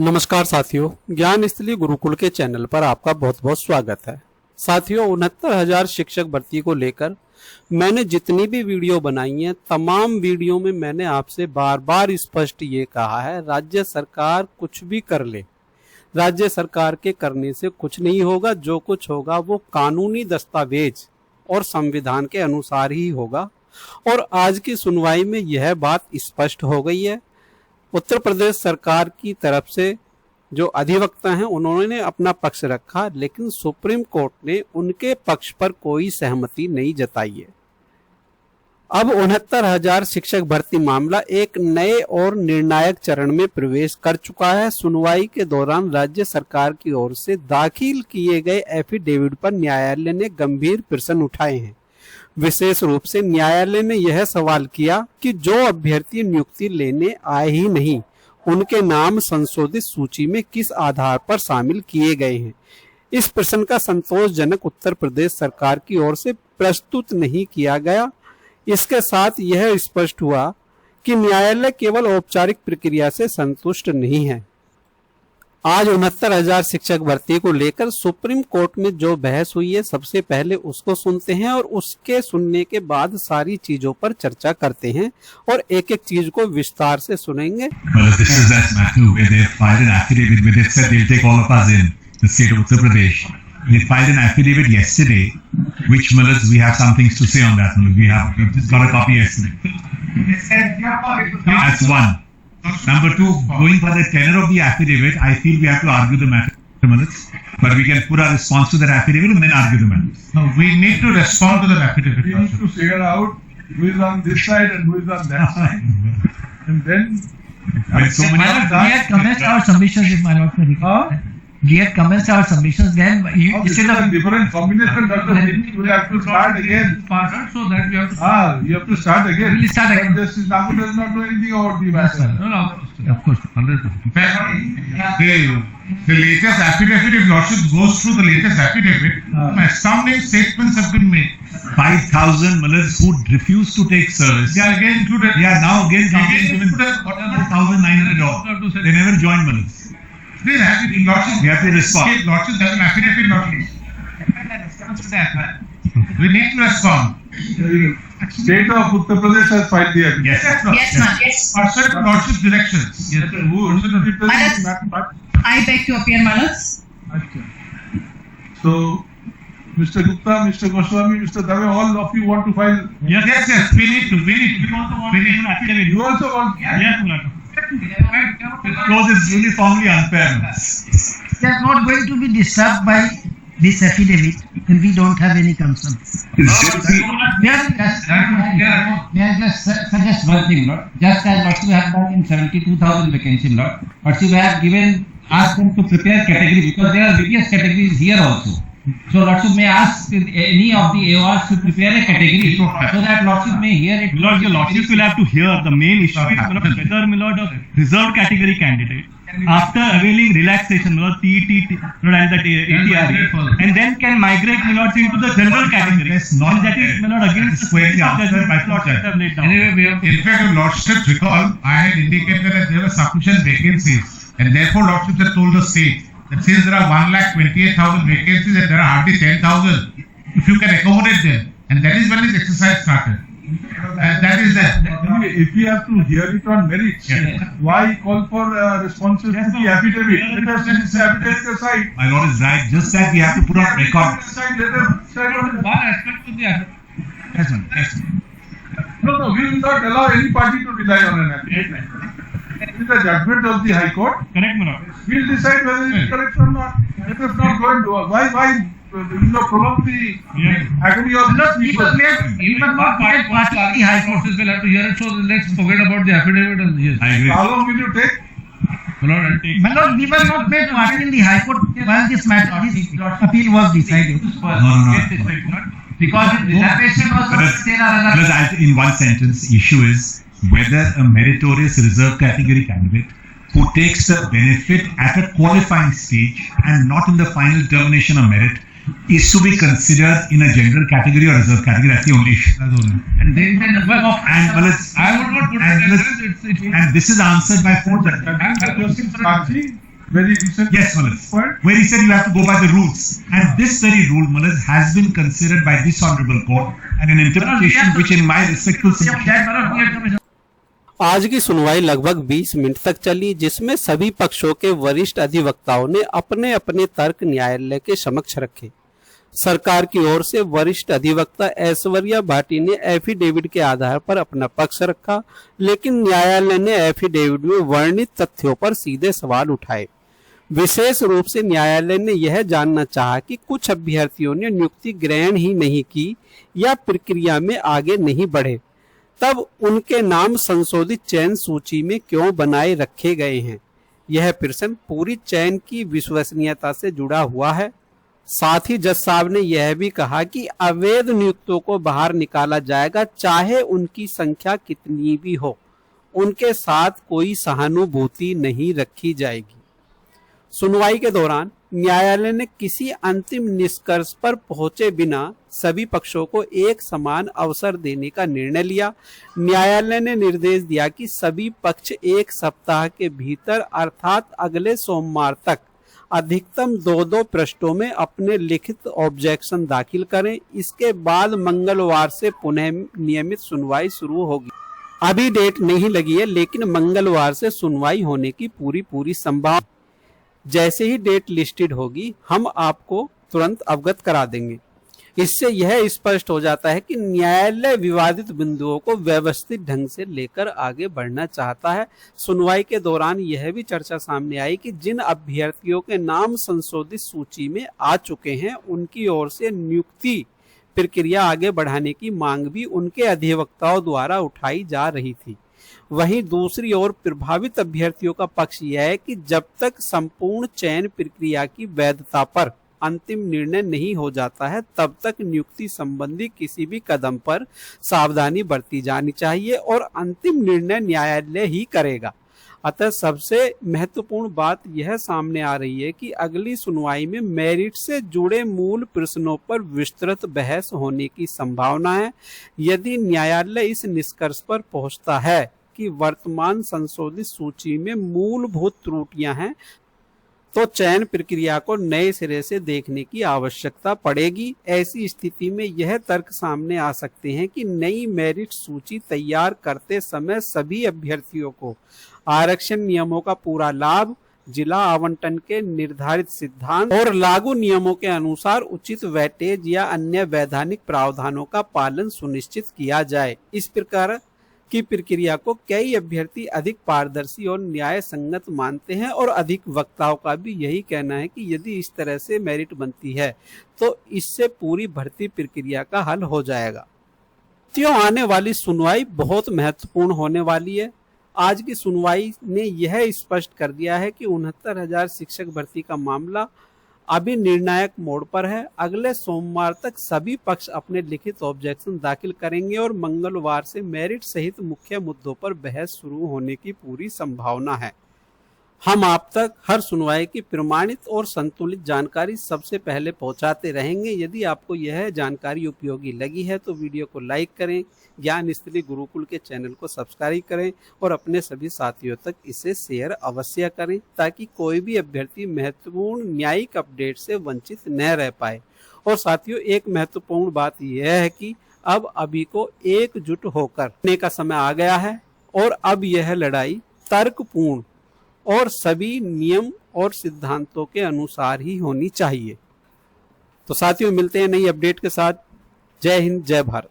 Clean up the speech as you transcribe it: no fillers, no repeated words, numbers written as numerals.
नमस्कार साथियों, ज्ञान स्थली गुरुकुल के चैनल पर आपका बहुत बहुत स्वागत है। साथियों, 69,000 शिक्षक भर्ती को लेकर मैंने जितनी भी वीडियो बनाई हैं, तमाम वीडियो में मैंने आपसे बार बार स्पष्ट ये कहा है, राज्य सरकार कुछ भी कर ले, राज्य सरकार के करने से कुछ नहीं होगा। जो कुछ होगा वो कानूनी दस्तावेज और संविधान के अनुसार ही होगा। और आज की सुनवाई में यह बात स्पष्ट हो गई है। उत्तर प्रदेश सरकार की तरफ से जो अधिवक्ता हैं उन्होंने अपना पक्ष रखा, लेकिन सुप्रीम कोर्ट ने उनके पक्ष पर कोई सहमति नहीं जताई है। अब 69,000 शिक्षक भर्ती मामला एक नए और निर्णायक चरण में प्रवेश कर चुका है। सुनवाई के दौरान राज्य सरकार की ओर से दाखिल किए गए एफिडेविट पर न्यायालय ने गंभीर प्रश्न उठाए हैं। विशेष रूप से न्यायालय ने यह सवाल किया कि जो अभ्यर्थी नियुक्ति लेने आए ही नहीं, उनके नाम संशोधित सूची में किस आधार पर शामिल किए गए हैं। इस प्रश्न का संतोषजनक उत्तर प्रदेश सरकार की ओर से प्रस्तुत नहीं किया गया। इसके साथ यह स्पष्ट हुआ कि न्यायालय केवल औपचारिक प्रक्रिया से संतुष्ट नहीं है। आज 69,000 शिक्षक भर्ती को लेकर सुप्रीम कोर्ट में जो बहस हुई है, सबसे पहले उसको सुनते हैं और उसके सुनने के बाद सारी चीजों पर चर्चा करते हैं और एक एक चीज को विस्तार से सुनेंगे। They filed an affidavit yesterday, which Malaz, we have some things to say on that. We just got a copy yesterday. That's one. Number two, going for the tenor of the affidavit, I feel we have to argue the matter, Malaz. But we can put our response to that affidavit and then argue the matter. No, we need to respond to that affidavit. We need to figure out who is on this side and who is on that side. And then... So we had commenced our submissions, if my lord may recall. We had commenced our submissions, then instead of different combination, you have to start again. So that we have to you have to start again. We'll start again. Justice Nagu does not know anything about the matter. No, of course, 100%. The latest affidavit, if Lordship goes through the latest affidavit, astounding statements have been made. 5,000 Malaz who refused to take service. They are again included. They are now again given 4,900. They never joined Malaz. We have to respond. Lordship has an affidavit not made. We need to respond. State of Uttar Pradesh has filed the affidavit. Yes, Yes, ma'am. Yes. Pursuant to Lordship's directions. Yes. Who I beg to appear, my lords. Okay. So, Mr. Gupta, Mr. Goswami, Mr. Dave, all of you want to file? Yes. We need to. We need an affidavit. You also want? Yes, because it's uniformly unfair. they are not going to be disturbed by this affidavit, and we don't have any concern. May I just suggest one thing, Lord? Just as what we have done in 72,000 vacancy, Lord, what we have asked them to prepare category, because there are various categories here also. So Lordship may ask any of the AORs to prepare a category so that Lordship may hear it. Lord, your Lordship will have to hear the main issue is whether Milord a reserved category candidate after availing relaxation, Milord TET and that ATRE, and then can migrate Milord into the general category. And that is Milord against squarely answered by Lordship. Anyway, in fact, Lordship recall, I had indicated that there were sufficient vacancies, and therefore Lordship had told the state that since there are 128,000 vacancies and there are hardly 10,000, if you can accommodate them, and that is when this exercise started. And that is that. If we have to hear it on merit, why call for responses to the affidavit? Let us set the affidavit aside. My lord is right. Just that we have to put on record. Let us decide on it. One aspect of the affidavit. Yes. No, we will not allow any party to rely on an affidavit. It is a judgment of the High Court. correct, Milord. We will decide whether it is correct or not. Let us not go into why prolong the agony of the people. Even party High Court will have to hear it, so let's forget about the affidavit and yes. I agree. How long will you take? Milord, I'll take. My lord, we were not made to appeal the High Court while this matter, this appeal was decided. No. Because dilatation was in one sentence, issue is whether a meritorious reserve category candidate who takes the benefit at a qualifying stage and not in the final determination of merit is to be considered in a general category or reserve category. That's the only issue. And then I would not put and this is answered by four judges. very recent. Yes, Manas. Point. Where he said you have to go by the rules. And this very rule, Manas, has been considered by this Honorable Court and an interpretation which in my respectful submission. आज की सुनवाई लगभग 20 minute तक चली, जिसमें सभी पक्षों के वरिष्ठ अधिवक्ताओं ने अपने अपने तर्क न्यायालय के समक्ष रखे। सरकार की ओर से वरिष्ठ अधिवक्ता ऐश्वर्या भाटी ने एफिडेविट के आधार पर अपना पक्ष रखा, लेकिन न्यायालय ने एफिडेविट में वर्णित तथ्यों पर सीधे सवाल उठाए। विशेष रूप से न्यायालय ने यह जानना चाहा कि कुछ अभ्यर्थियों ने नियुक्ति ग्रहण ही नहीं की या प्रक्रिया में आगे नहीं बढ़े, तब उनके नाम संशोधित चयन सूची में क्यों बनाए रखे गए हैं। यह प्रश्न पूरी चयन की विश्वसनीयता से जुड़ा हुआ है। साथ ही जज साहब ने यह भी कहा कि अवैध नियुक्तों को बाहर निकाला जाएगा, चाहे उनकी संख्या कितनी भी हो, उनके साथ कोई सहानुभूति नहीं रखी जाएगी। सुनवाई के दौरान न्यायालय ने किसी अंतिम निष्कर्ष पर पहुंचे बिना सभी पक्षों को एक समान अवसर देने का निर्णय लिया। न्यायालय ने निर्देश दिया कि सभी पक्ष एक सप्ताह के भीतर अर्थात अगले सोमवार तक अधिकतम 2-2 पृष्ठों में अपने लिखित ऑब्जेक्शन दाखिल करें। इसके बाद मंगलवार से पुनः नियमित सुनवाई शुरू होगी। अभी डेट नहीं लगी है, लेकिन मंगलवार से सुनवाई होने की पूरी संभावना। जैसे ही डेट लिस्टेड होगी हम आपको तुरंत अवगत करा देंगे। इससे यह स्पष्ट हो जाता है कि न्यायालय विवादित बिंदुओं को व्यवस्थित ढंग से लेकर आगे बढ़ना चाहता है। सुनवाई के दौरान यह भी चर्चा सामने आई कि जिन अभ्यर्थियों के नाम संशोधित सूची में आ चुके हैं, उनकी ओर से नियुक्ति प्रक्रिया आगे बढ़ाने की मांग भी उनके अधिवक्ताओं द्वारा उठाई जा रही थी। वहीं दूसरी ओर प्रभावित अभ्यर्थियों का पक्ष यह है कि जब तक संपूर्ण चयन प्रक्रिया की वैधता पर अंतिम निर्णय नहीं हो जाता है, तब तक नियुक्ति संबंधी किसी भी कदम पर सावधानी बरती जानी चाहिए और अंतिम निर्णय न्यायालय ही करेगा। अतः सबसे महत्वपूर्ण बात यह सामने आ रही है कि अगली सुनवाई में मेरिट से जुड़े मूल प्रश्नों पर विस्तृत बहस होने की संभावना है। यदि न्यायालय इस निष्कर्ष पर पहुंचता है कि वर्तमान संशोधित सूची में मूलभूत त्रुटियां हैं, तो चयन प्रक्रिया को नए सिरे से देखने की आवश्यकता पड़ेगी। ऐसी स्थिति में यह तर्क सामने आ सकते हैं कि नई मेरिट सूची तैयार करते समय सभी अभ्यर्थियों को आरक्षण नियमों का पूरा लाभ, जिला आवंटन के निर्धारित सिद्धांत और लागू नियमों के अनुसार उचित वेटेज या अन्य वैधानिक प्रावधानों का पालन सुनिश्चित किया जाए। इस प्रकार की प्रक्रिया को कई अभ्यर्थी अधिक पारदर्शी और न्याय संगत मानते हैं और अधिक वक्ताओं का भी यही कहना है कि यदि इस तरह से मेरिट बनती है तो इससे पूरी भर्ती प्रक्रिया का हल हो जाएगा। तो आने वाली सुनवाई बहुत महत्वपूर्ण होने वाली है। आज की सुनवाई ने यह स्पष्ट कर दिया है कि 69,000 शिक्षक भर्ती का मामला अभी निर्णायक मोड़ पर है। अगले सोमवार तक सभी पक्ष अपने लिखित ऑब्जेक्शन दाखिल करेंगे और मंगलवार से मेरिट सहित मुख्य मुद्दों पर बहस शुरू होने की पूरी संभावना है। हम आप तक हर सुनवाई की प्रमाणित और संतुलित जानकारी सबसे पहले पहुंचाते रहेंगे। यदि आपको यह जानकारी उपयोगी लगी है तो वीडियो को लाइक करें, ज्ञान स्थली गुरुकुल के चैनल को सब्सक्राइब करें और अपने सभी साथियों तक इसे शेयर अवश्य करें, ताकि कोई भी अभ्यर्थी महत्वपूर्ण न्यायिक अपडेट से वंचित न रह पाए। और साथियों, एक महत्वपूर्ण बात यह है कि अब अभी को एकजुट होकर का समय आ गया है और अब यह लड़ाई तर्कपूर्ण और सभी नियम और सिद्धांतों के अनुसार ही होनी चाहिए। तो साथियों, मिलते हैं नई अपडेट के साथ। जय हिंद, जय भारत।